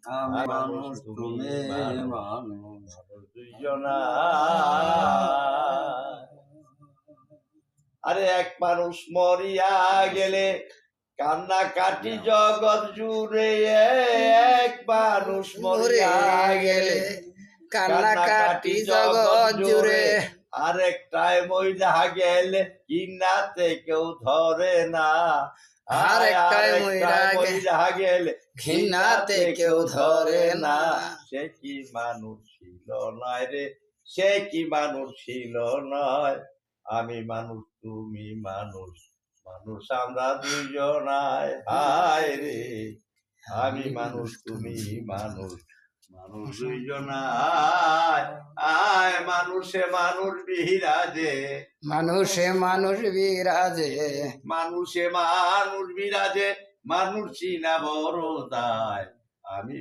আমি মানুষ মানুষ তুমি তুমি মানুষ, মানুষ দুইজনা। আরে এক মানুষ মরিয়া গেলে কান্না কাটি জগৎ জুড়ে, এক মানুষ মরিয়া গেলে কান্না কাটি জগৎ জুড়ে। আরেকটাই মহিলা গেলে কিনাতে কেউ ধরে না, আরেকটাই মহিলা গেলে ঘৃণাতে কেউ ধরে না। সে কি মানুষ ছিল নয় রে, সে কি মানুষ ছিল নয়। আমি মানুষ তুমি মানুষ, মানুষ আমরা দুইজনায়। হায় রে আমি মানুষ তুমি মানুষ, মানুষ দুইজনায়। আয় মানুষে মানুষ বিরাজে, মানুষে মানুষ বিরাজে, মানুষে মানুষ বিরাজে, মানুষ চিনা বড় দায়। আমি